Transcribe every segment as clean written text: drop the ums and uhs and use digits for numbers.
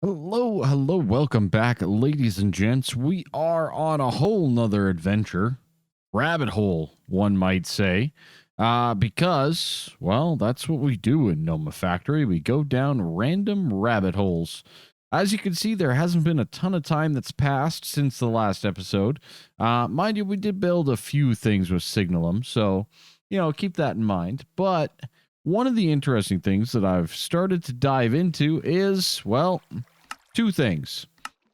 Hello, welcome back, ladies and gents. We are on a whole nother adventure. Rabbit hole, one might say. Because, well, that's what we do in Nomifactory. We go down random rabbit holes. As you can see, there hasn't been a ton of time that's passed since the last episode. Mind you, we did build a few things with Signalum, so, keep that in mind. But one of the interesting things that I've started to dive into is, well, two things.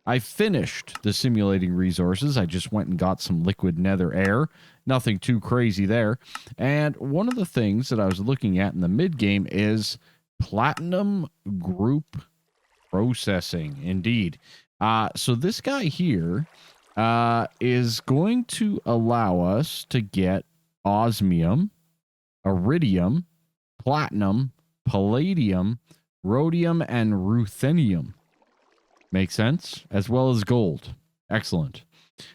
I finished the simulating resources. I just went and got some liquid nether air. Nothing too crazy there. And one of the things that I was looking at in the mid game is platinum group processing. Indeed. So this guy here is going to allow us to get osmium, iridium, platinum, palladium, rhodium, and ruthenium. Make sense? As well as gold. Excellent.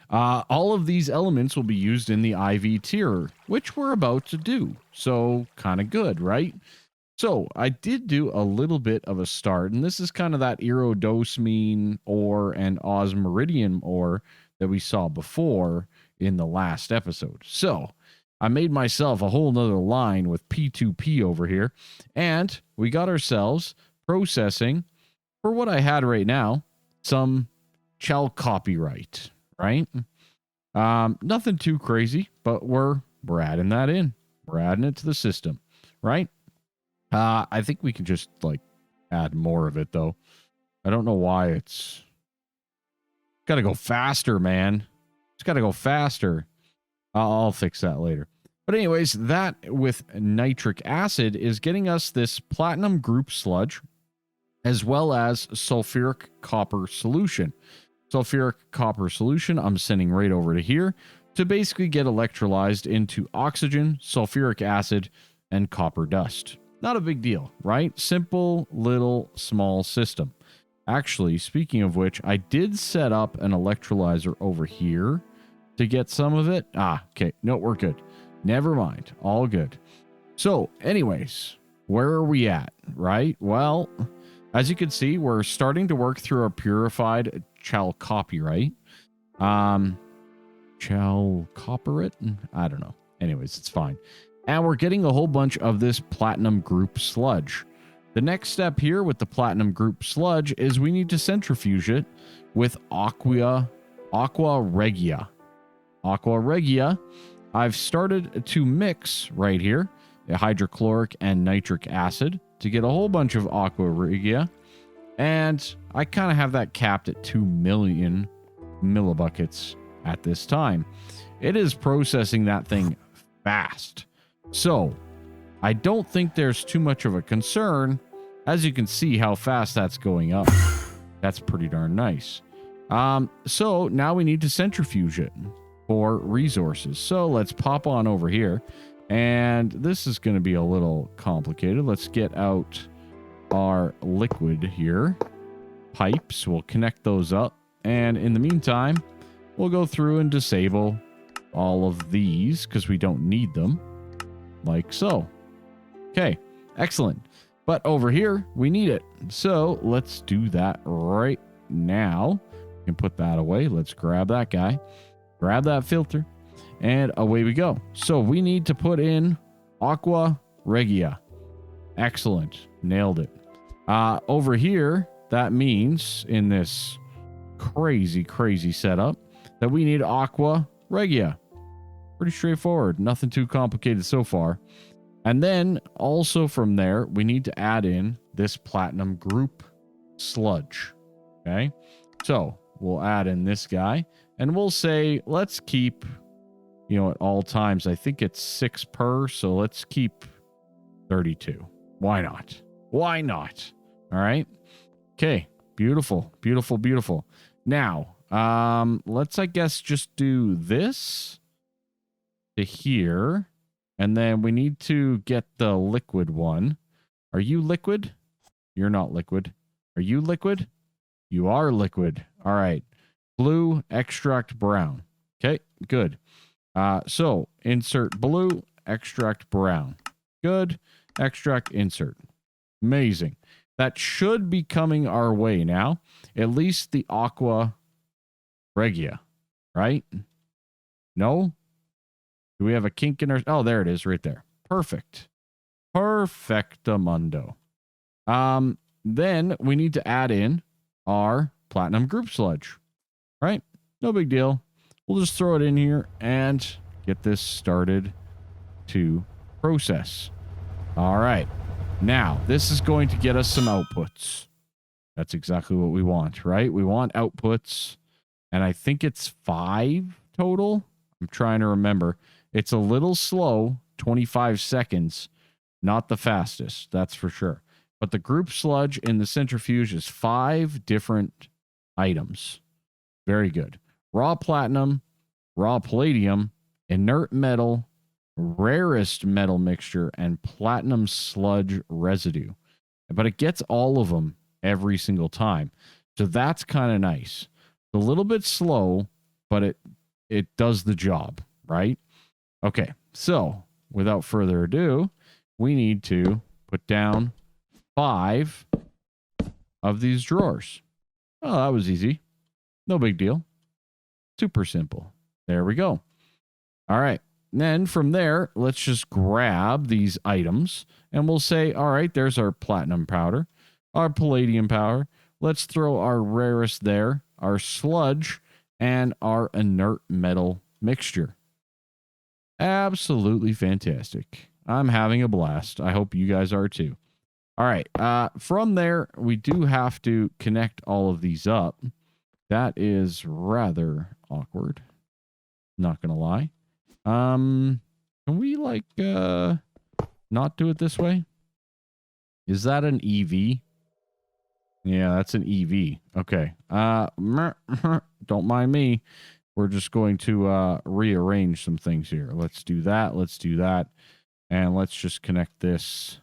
All of these elements will be used in the IV tier, which we're about to do. So, kind of good, right? So, I did do a little bit of a start, and this is kind of that iridosmine ore and osmiridium ore that we saw before in the last episode. So, I made myself a whole nother line with P2P over here, and we got ourselves processing for what I had right now, some chalcopyrite, right? Nothing too crazy, but we're adding that in. We're adding it to the system, right? I think we can just add more of it though. I don't know why it's got to go faster, man. It's got to go faster. I'll fix that later. But anyways, that with nitric acid is getting us this platinum group sludge, as well as sulfuric copper solution. Sulfuric copper solution I'm sending right over to here to basically get electrolyzed into oxygen, sulfuric acid, and copper dust. Not a big deal, right? Simple, little, small system. Actually, speaking of which, I did set up an electrolyzer over here to get some of it. Okay. No, we're good. Never mind. All good. So, anyways, where are we at, right? Well, as you can see, we're starting to work through our purified chalcopyrite. Chalcopyrite? I don't know. Anyways, it's fine. And we're getting a whole bunch of this platinum group sludge. The next step here with the platinum group sludge is we need to centrifuge it with aqua regia. Aqua regia, I've started to mix right here a hydrochloric and nitric acid to get a whole bunch of aqua regia, and I kind of have that capped at 2 million millibuckets at this time. It is processing that thing fast, so I don't think there's too much of a concern. As you can see how fast that's going up. That's pretty darn nice. So now we need to centrifuge it for resources. So let's pop on over here. And this is going to be a little complicated. Let's get out our liquid here. Pipes. We'll connect those up. And in the meantime, we'll go through and disable all of these because we don't need them. Like so. Okay. Excellent. But over here, we need it. So let's do that right now. We can put that away. Let's grab that guy. Grab that filter. And away we go. So we need to put in aqua regia. Excellent. Nailed it. Over here, that means in this crazy setup that we need aqua regia. Pretty straightforward. Nothing too complicated so far. And then also from there, we need to add in this platinum group sludge. Okay. So we'll add in this guy and we'll say, let's keep, at all times, I think it's 6 per. So let's keep 32. Why not? Why not? All right. Okay. Beautiful. Now, let's, I guess, just do this to here. And then we need to get the liquid one. Are you liquid? You're not liquid. Are you liquid? You are liquid. All right. Blue, extract brown. Okay, good. So insert blue, extract brown. Good. Extract, insert. Amazing. that should be coming our way now. At least the aqua regia, right? No? Do we have a kink in our... Oh, there it is right there. Perfect. Perfectamundo. Then we need to add in our platinum group sludge, right? No big deal. We'll just throw it in here and get this started to process. All right. Now, this is going to get us some outputs. That's exactly what we want, right? We want outputs, and I think it's 5 total. I'm trying to remember. It's a little slow, 25 seconds. Not the fastest, that's for sure. But the group sludge in the centrifuge is 5 different items. Very good. Raw platinum, raw palladium, inert metal, rarest metal mixture, and platinum sludge residue. But it gets all of them every single time. So that's kind of nice. It's a little bit slow, but it does the job, right? Okay, so without further ado, we need to put down 5 of these drawers. Oh, that was easy. No big deal. Super simple. There we go. All right. Then from there, let's just grab these items and we'll say, all right, there's our platinum powder, our palladium powder. Let's throw our rarest there, our sludge, and our inert metal mixture. Absolutely fantastic. I'm having a blast. I hope you guys are too. All right. From there, we do have to connect all of these up. That is rather awkward. Not going to lie. Can we like not do it this way? Is that an EV? Yeah, that's an EV. Okay. Don't mind me. We're just going to rearrange some things here. Let's do that. Let's do that. And let's just connect this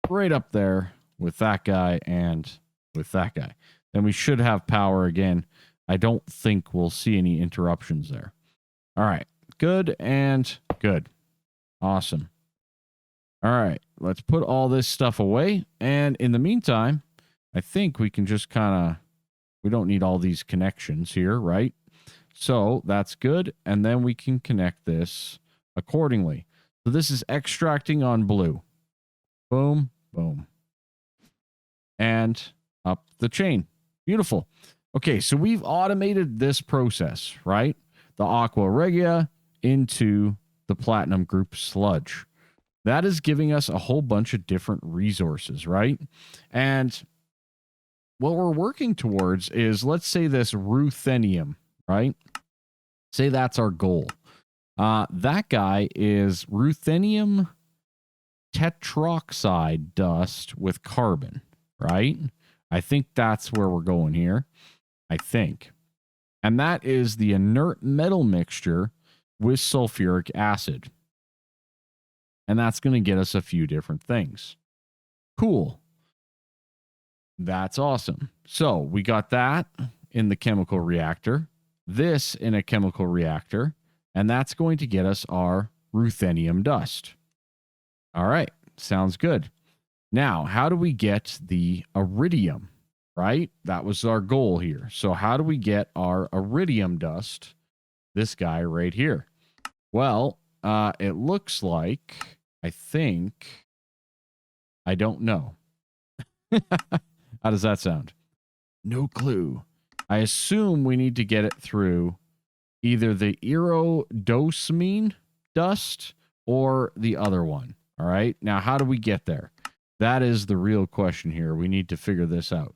right up there with that guy and with that guy. Then we should have power again. I don't think we'll see any interruptions there. All right. Good and good. Awesome. All right. Let's put all this stuff away. And in the meantime, I think we can just kind of... We don't need all these connections here, right? So that's good. And then we can connect this accordingly. So this is extracting on blue. Boom, boom. And up the chain. Beautiful. Okay, so we've automated this process, right? The aqua regia into the platinum group sludge. That is giving us a whole bunch of different resources, right? And what we're working towards is, let's say this ruthenium, right? Say that's our goal. That guy is ruthenium tetroxide dust with carbon, right? I think that's where we're going here. I think. And that is the inert metal mixture with sulfuric acid. And that's going to get us a few different things. Cool. That's awesome. So we got that in the chemical reactor, this in a chemical reactor, and that's going to get us our ruthenium dust. All right. Sounds good. Now, how do we get the iridium, right? That was our goal here. So how do we get our iridium dust? This guy right here. Well, it looks like, I think, I don't know. How does that sound? No clue. I assume we need to get it through either the iridosamine dust or the other one. All right. Now, how do we get there? That is the real question here. We need to figure this out.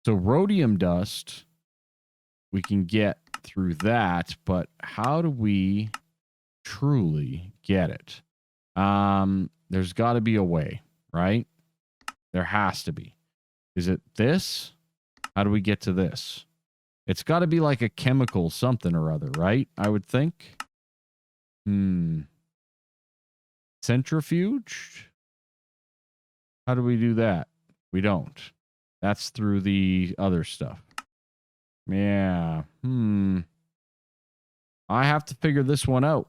So rhodium dust, we can get through that, but how do we truly get it? There's got to be a way, right? There has to be. Is it this? How do we get to this? It's got to be like a chemical something or other, right? I would think. Centrifuge? How do we do that? We don't. That's through the other stuff. Yeah. I have to figure this one out.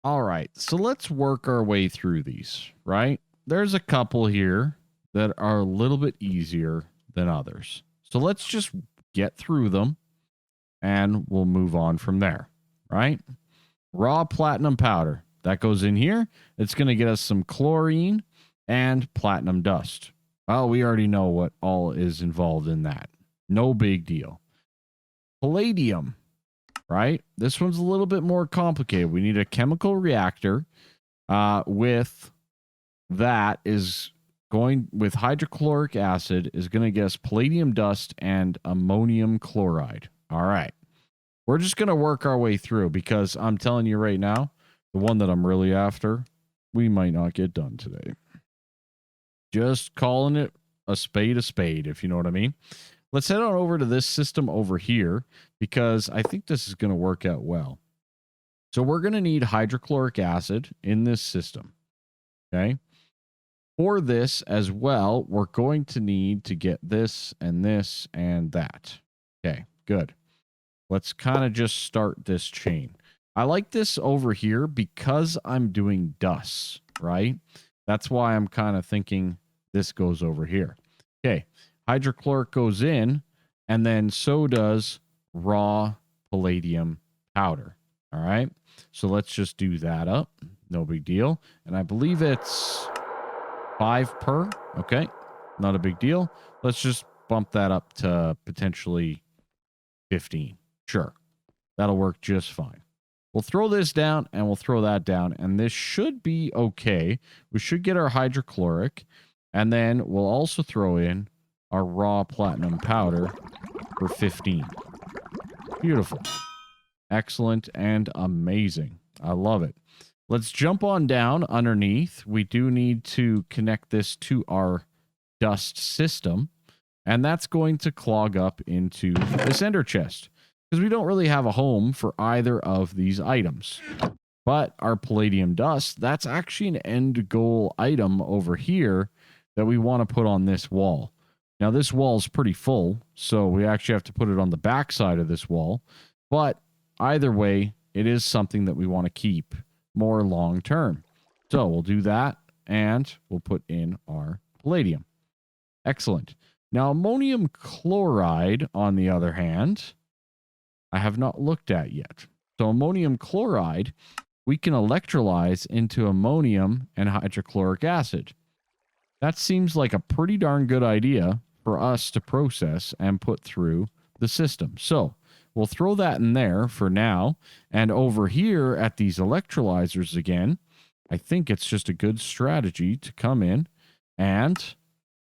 All right. So let's work our way through these, right? There's a couple here that are a little bit easier than others. So let's just get through them and we'll move on from there, right? Raw platinum powder. That goes in here. It's going to get us some chlorine and platinum dust. Well, we already know what all is involved in that. No big deal. Palladium, right? This one's a little bit more complicated. We need a chemical reactor with hydrochloric acid is going to get us palladium dust and ammonium chloride. All right. We're just going to work our way through because I'm telling you right now, the one that I'm really after, we might not get done today. Just calling it a spade, if you know what I mean. Let's head on over to this system over here because I think this is going to work out well. So we're going to need hydrochloric acid in this system. Okay. For this as well, we're going to need to get this and this and that. Okay, good. Let's kind of just start this chain. I like this over here because I'm doing dust, right? That's why I'm kind of thinking this goes over here. Okay, hydrochloric goes in, and then so does raw palladium powder. All right, so let's just do that up. No big deal. And I believe it's 5 per. Okay, not a big deal. Let's just bump that up to potentially 15. Sure, that'll work just fine. We'll throw this down and we'll throw that down, and this should be okay. We should get our hydrochloric, and then we'll also throw in our raw platinum powder for 15. Beautiful. Excellent and amazing. I love it. Let's jump on down underneath. We do need to connect this to our dust system, and that's going to clog up into this ender chest because we don't really have a home for either of these items. But our palladium dust, that's actually an end goal item over here that we want to put on this wall. Now, this wall is pretty full, so we actually have to put it on the back side of this wall. But either way, it is something that we want to keep more long term. So we'll do that, and we'll put in our palladium. Excellent. Now, ammonium chloride, on the other hand, I have not looked at yet. So ammonium chloride, we can electrolyze into ammonium and hydrochloric acid. That seems like a pretty darn good idea for us to process and put through the system. So we'll throw that in there for now. And over here at these electrolyzers again, I think it's just a good strategy to come in and,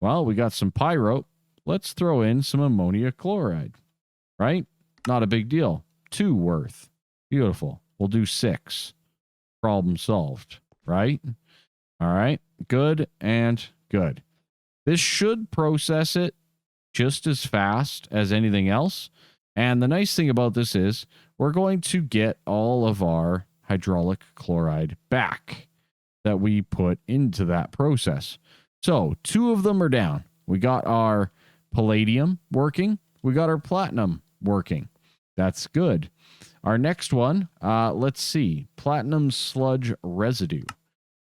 well, we got some pyro. Let's throw in some ammonia chloride, right? Not a big deal. 2 worth. Beautiful. We'll do 6. Problem solved, right? All right. Good and good. This should process it just as fast as anything else. And the nice thing about this is we're going to get all of our hydraulic chloride back that we put into that process. So 2 of them are down. We got our palladium working. We got our platinum working. That's good. Our next one, let's see. Platinum sludge residue.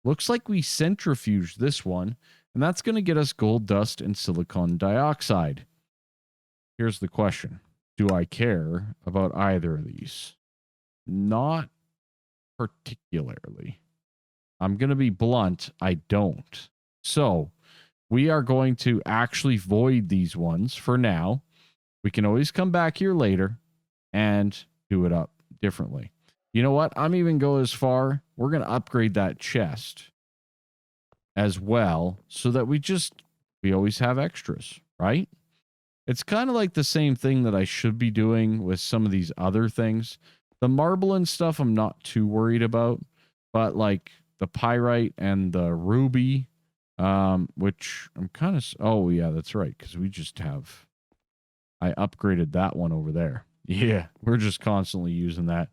Looks like we centrifuge this one, and that's going to get us gold dust and silicon dioxide. Here's the question. Do I care about either of these? Not particularly. I'm going to be blunt. I don't. So we are going to actually void these ones for now. We can always come back here later and do it up differently. You know what? I'm even go as far. We're going to upgrade that chest as well so that we always have extras, right? It's kind of like the same thing that I should be doing with some of these other things. The marble and stuff I'm not too worried about, but like the pyrite and the ruby, which I'm kind of, oh yeah, that's right. Cause I upgraded that one over there. Yeah. We're just constantly using that.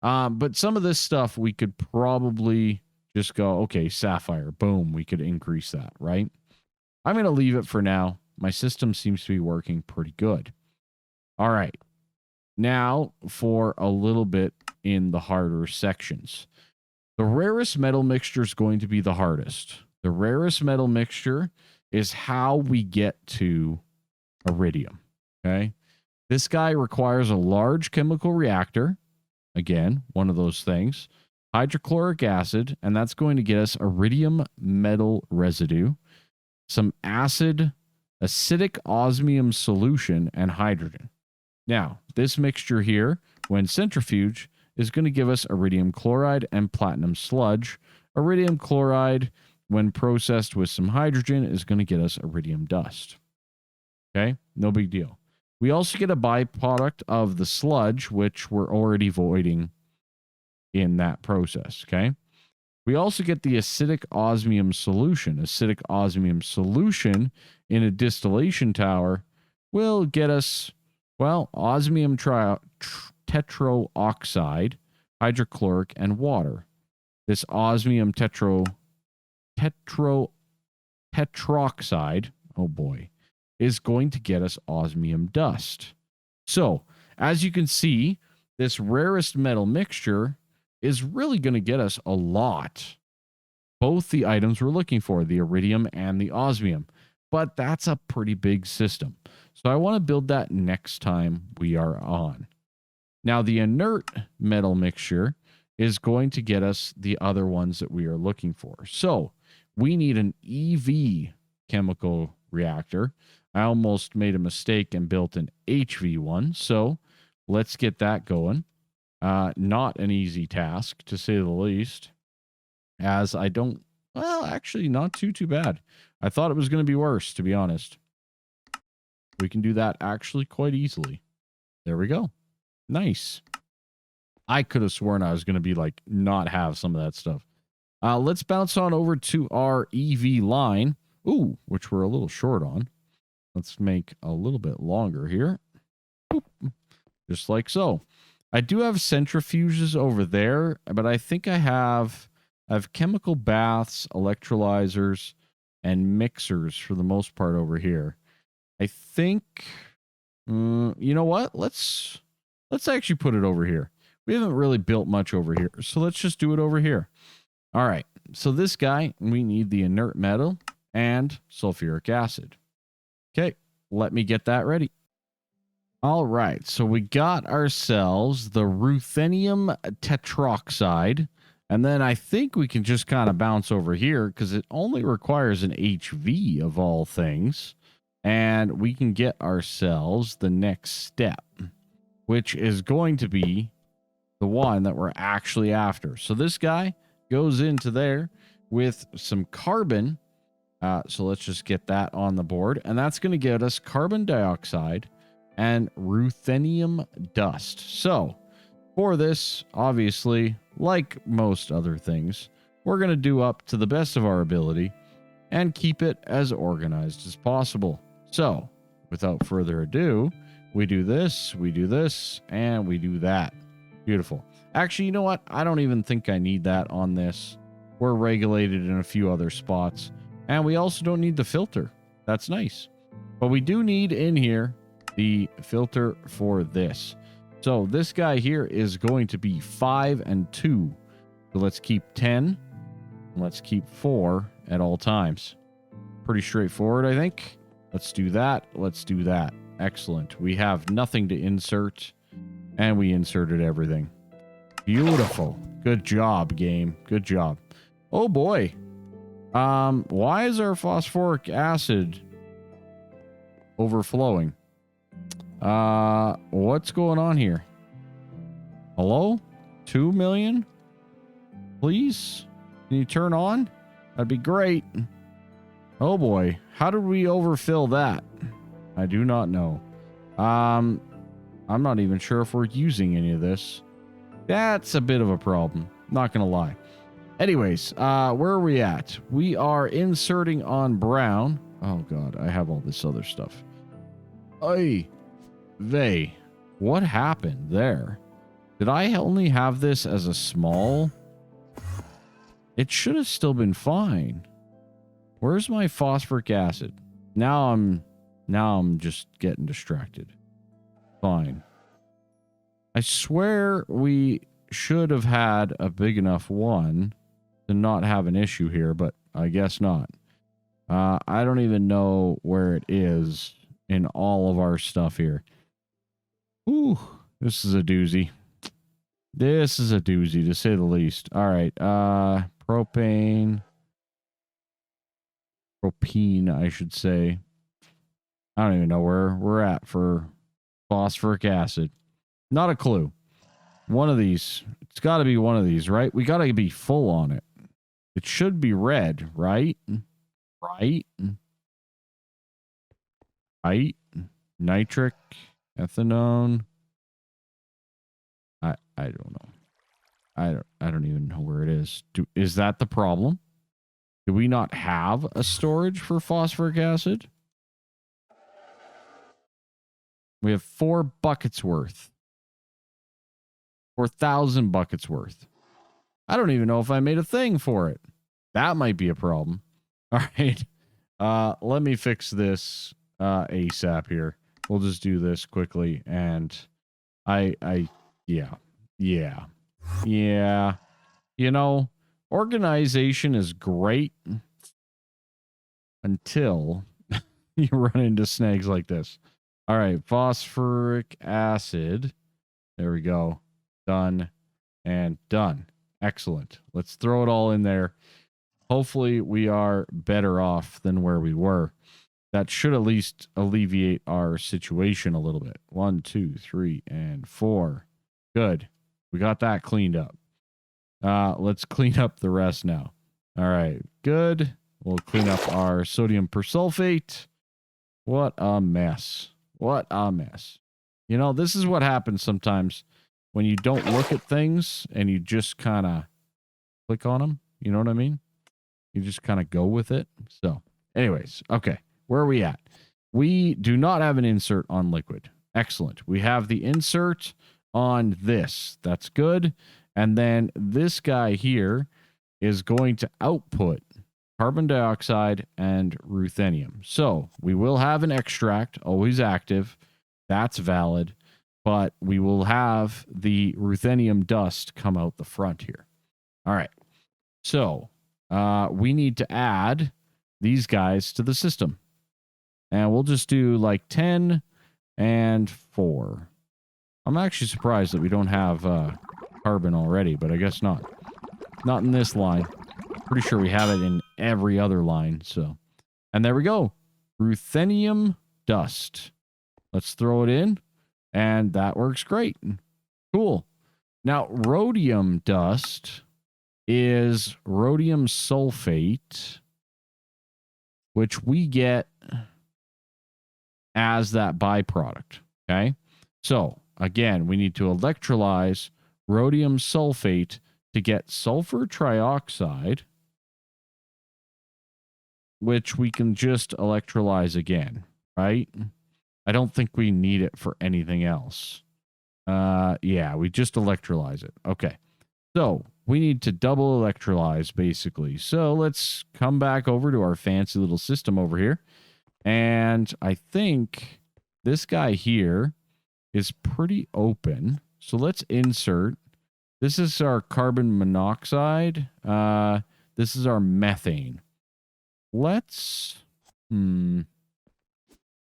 But some of this stuff we could probably just go, okay, sapphire, boom. We could increase that, right? I'm going to leave it for now. My system seems to be working pretty good. All right. Now for a little bit in the harder sections. The rarest metal mixture is going to be the hardest. The rarest metal mixture is how we get to iridium. Okay. This guy requires a large chemical reactor. Again, one of those things. Hydrochloric acid, and that's going to get us iridium metal residue, some acidic osmium solution, and hydrogen. Now, this mixture here, when centrifuge, is going to give us iridium chloride and platinum sludge. Iridium chloride, when processed with some hydrogen, is going to get us iridium dust. Okay, no big deal. We also get a byproduct of the sludge, which we're already voiding in that process. Okay. We also get the acidic osmium solution. Acidic osmium solution in a distillation tower will get us, well, osmium tetroxide, hydrochloric, and water. This osmium tetroxide, oh boy, is going to get us osmium dust. So, as you can see, this rarest metal mixture is really going to get us a lot. Both the items we're looking for, the iridium and the osmium. But that's a pretty big system. So I want to build that next time we are on. Now, the inert metal mixture is going to get us the other ones that we are looking for. So we need an EV chemical reactor. I almost made a mistake and built an HV one. So let's get that going. Not an easy task, to say the least, as I don't, well, actually not too bad. I thought it was going to be worse, to be honest. We can do that actually quite easily. There we go. Nice. I could have sworn I was going to be like, not have some of that stuff. Let's bounce on over to our EV line. Ooh, which we're a little short on. Let's make a little bit longer here. Boop. Just like so. I do have centrifuges over there, but I think I have chemical baths, electrolyzers, and mixers for the most part over here. I think, you know what? Let's actually put it over here. We haven't really built much over here, so let's just do it over here. All right. So this guy, we need the inert metal and sulfuric acid. Okay, let me get that ready. All right, so we got ourselves the ruthenium tetroxide, and then I think we can just kind of bounce over here because it only requires an HV of all things, and we can get ourselves the next step, which is going to be the one that we're actually after. So this guy goes into there with some carbon, so let's just get that on the board, and that's going to get us carbon dioxide and ruthenium dust. So for this, obviously, like most other things, we're going to do up to the best of our ability and keep it as organized as possible. So without further ado, we do this, and we do that. Beautiful. Actually, you know what? I don't even think I need that on this. We're regulated in a few other spots, and we also don't need the filter. That's nice. But we do need in here the filter for this. So this guy here is going to be 5 and 2. So let's keep 10. Let's keep 4 at all times. Pretty straightforward, I think. Let's do that. Let's do that. Excellent. We have nothing to insert, and we inserted everything. Beautiful. Good job, game. Good job. Oh boy. Why is our phosphoric acid overflowing? What's going on here? Hello? 2 million? Please? Can you turn on? That'd be great. Oh boy. How did we overfill that? I do not know. I'm not even sure if we're using any of this. That's a bit of a problem. Not gonna lie. Anyways, where are we at? We are inserting on brown. Oh god, I have all this other stuff. Oy. What happened there? Did I only have this as a small? It should have still been fine. Where's my phosphoric acid? Now I'm just getting distracted. Fine. I swear we should have had a big enough one to not have an issue here, but I guess not. I don't even know where it is in all of our stuff here. Ooh, this is a doozy. This is a doozy, to say the least. All right. Propane. Propene, I should say. I don't even know where we're at for phosphoric acid. Not a clue. One of these. It's got to be one of these, right? We got to be full on it. It should be red, right? Right? Right? Nitric, ethanone. I don't know. I don't even know where it is. Is that the problem? Do we not have a storage for phosphoric acid? We have 4 buckets worth. 4,000 buckets worth. I don't even know if I made a thing for it. That might be a problem. All right. Let me fix this ASAP here. We'll just do this quickly. And yeah. You know, organization is great until you run into snags like this. All right. Phosphoric acid. There we go. Done and done. Excellent. Let's throw it all in there. Hopefully we are better off than where we were. That should at least alleviate our situation a little bit. 1, 2, 3, and 4. Good. We got that cleaned up. Let's clean up the rest now. All right. Good. We'll clean up our sodium persulfate. What a mess. What a mess. You know, this is what happens sometimes when you don't look at things and you just kind of click on them. You know what I mean? You just kind of go with it. So, anyways, okay. Where are we at? We do not have an insert on liquid. Excellent. We have the insert on this. That's good. And then this guy here is going to output carbon dioxide and ruthenium. So we will have an extract, always active. That's valid. But we will have the ruthenium dust come out the front here. All right. So we need to add these guys to the system. And we'll just do like 10 and 4. I'm actually surprised that we don't have carbon already, but I guess not. Not in this line. Pretty sure we have it in every other line. So, and there we go. Ruthenium dust. Let's throw it in. And that works great. Cool. Now, rhodium dust is rhodium sulfate, which we get as that byproduct. Okay. So, again, we need to electrolyze rhodium sulfate to get sulfur trioxide, which we can just electrolyze again, right? I don't think we need it for anything else. Yeah, we just electrolyze it. Okay. So we need to double electrolyze, basically. So let's come back over to our fancy little system over here. And I think this guy here is pretty open. So let's insert. This is our carbon monoxide. This is our methane. Let's...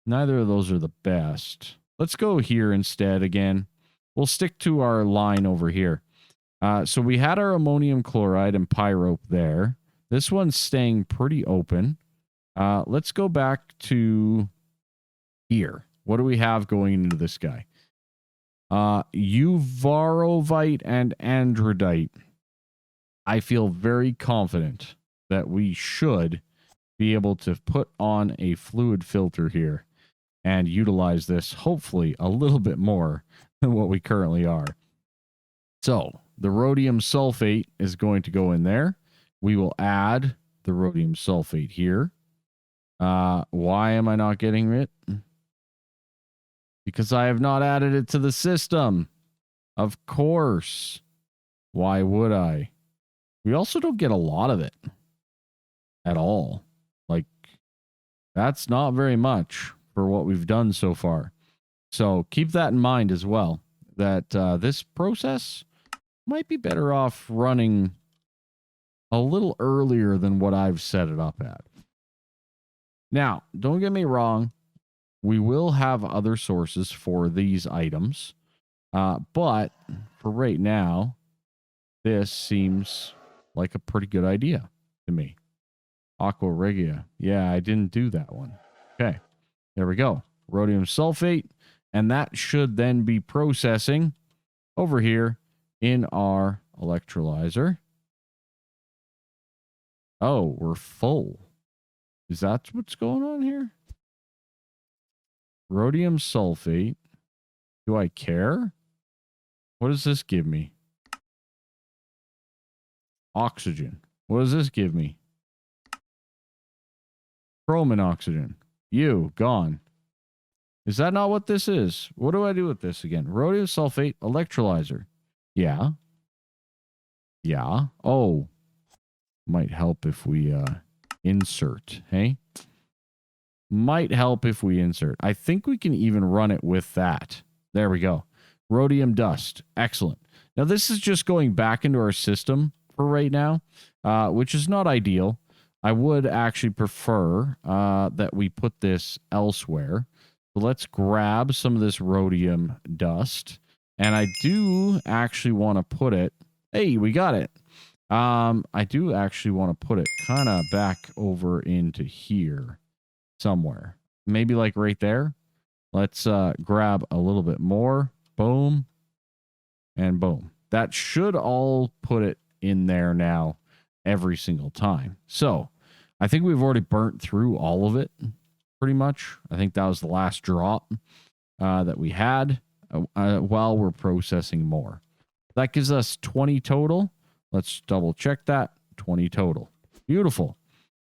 Neither of those are the best. Let's go here instead again. We'll stick to our line over here. So we had our ammonium chloride and pyrope there. This one's staying pretty open. Let's go back to here. What do we have going into this guy? Uvarovite and andradite. I feel very confident that we should be able to put on a fluid filter here and utilize this, hopefully, a little bit more than what we currently are. So, the rhodium sulfate is going to go in there. We will add the rhodium sulfate here. Why am I not getting it? Because I have not added it to the system. Of course. Why would I? We also don't get a lot of it at all. Like, that's not very much for what we've done so far. So keep that in mind as well, that this process might be better off running a little earlier than what I've set it up at. Now, don't get me wrong. We will have other sources for these items. But for right now, this seems like a pretty good idea to me. Aqua Regia. Yeah, I didn't do that one. Okay. There we go. Rhodium sulfate. And that should then be processing over here in our electrolyzer. Oh, we're full. Is that what's going on here? Rhodium sulfate. Do I care? What does this give me? Oxygen. What does this give me? Chrome and oxygen. You, gone. Is that not what this is? What do I do with this again? Rhodium sulfate electrolyzer. Yeah. Yeah. Oh. Might help if we insert, hey? Might help if we insert. I think we can even run it with that. There we go. Rhodium dust. Excellent. Now, this is just going back into our system for right now, which is not ideal. I would actually prefer that we put this elsewhere. So let's grab some of this rhodium dust. And I do actually want to put it... Hey, we got it. I do actually want to put it kind of back over into here somewhere. Maybe like right there. Let's grab a little bit more. Boom. And boom. That should all put it in there now every single time. So I think we've already burnt through all of it pretty much. I think that was the last drop that we had while we're processing more. That gives us 20 total. Let's double check that. 20 total. Beautiful.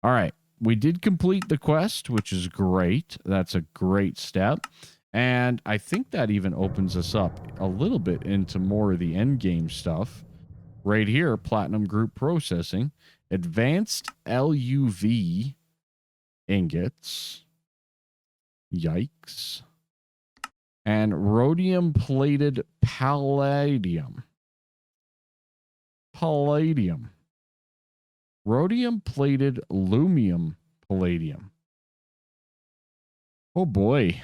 All right. We did complete the quest, which is great. That's a great step. And I think that even opens us up a little bit into more of the end game stuff. Right here, Platinum Group Processing. Advanced LUV ingots. Yikes. And rhodium plated palladium. Palladium. Rhodium plated lumium palladium. Oh boy.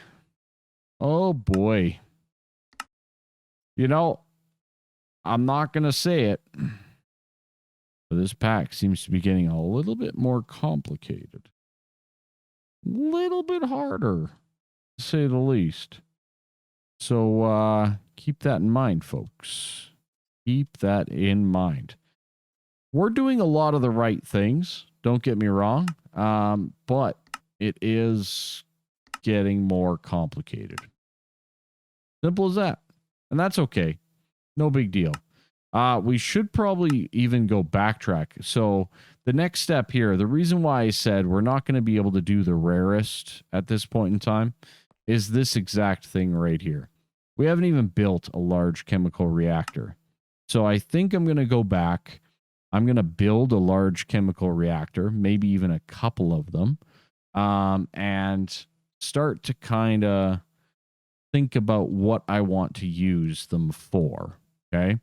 Oh boy. You know, I'm not going to say it, but this pack seems to be getting a little bit more complicated. Little bit harder, to say the least. So keep that in mind, folks. Keep that in mind. We're doing a lot of the right things. Don't get me wrong. But it is getting more complicated. Simple as that. And that's okay. No big deal. We should probably even go backtrack. So the next step here, the reason why I said we're not going to be able to do the rarest at this point in time is this exact thing right here. We haven't even built a large chemical reactor. So I think I'm going to go back. I'm going to build a large chemical reactor, maybe even a couple of them, and start to kind of think about what I want to use them for. Okay.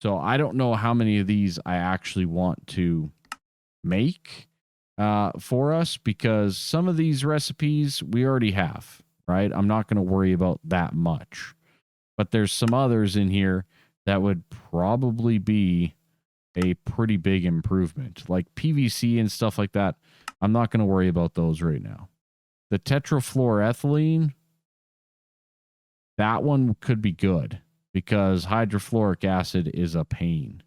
So I don't know how many of these I actually want to make for us, because some of these recipes we already have, right? I'm not going to worry about that much. But there's some others in here that would probably be a pretty big improvement, like PVC and stuff like that. I'm not going to worry about those right now. The tetrafluoroethylene, that one could be good because hydrofluoric acid is a pain,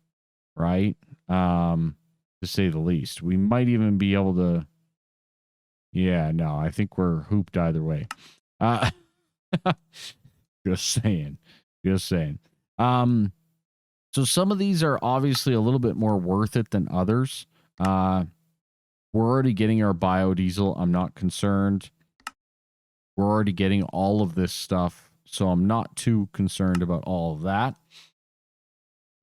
right? To say the least. We might even be able to... Yeah, no, I think we're hooped either way. Just saying. Just saying. So some of these are obviously a little bit more worth it than others. We're already getting our biodiesel. I'm not concerned. We're already getting all of this stuff, so I'm not too concerned about all of that.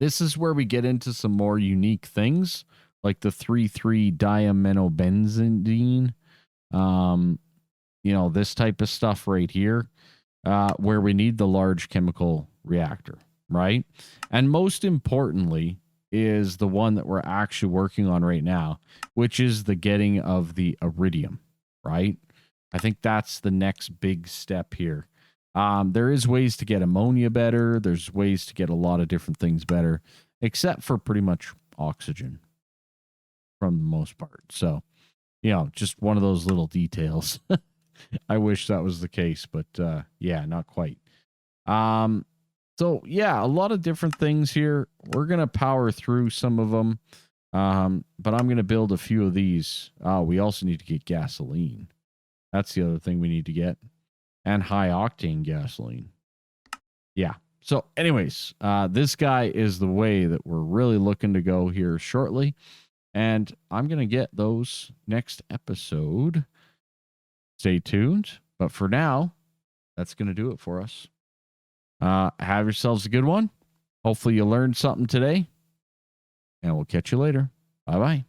This is where we get into some more unique things, like the 3,3-diaminobenzidine. You know, this type of stuff right here, where we need the large chemical reactor, right? And most importantly is the one that we're actually working on right now, which is the getting of the iridium, right? I think that's the next big step here. There is ways to get ammonia better. There's ways to get a lot of different things better, except for pretty much oxygen from the most part. So, just one of those little details. I wish that was the case, but yeah, not quite. So yeah, a lot of different things here. We're going to power through some of them. But I'm going to build a few of these. We also need to get gasoline. That's the other thing we need to get. And high octane gasoline. Yeah. So anyways, this guy is the way that we're really looking to go here shortly. And I'm going to get those next episode. Stay tuned. But for now, that's going to do it for us. Have yourselves a good one. Hopefully you learned something today. And we'll catch you later. Bye-bye.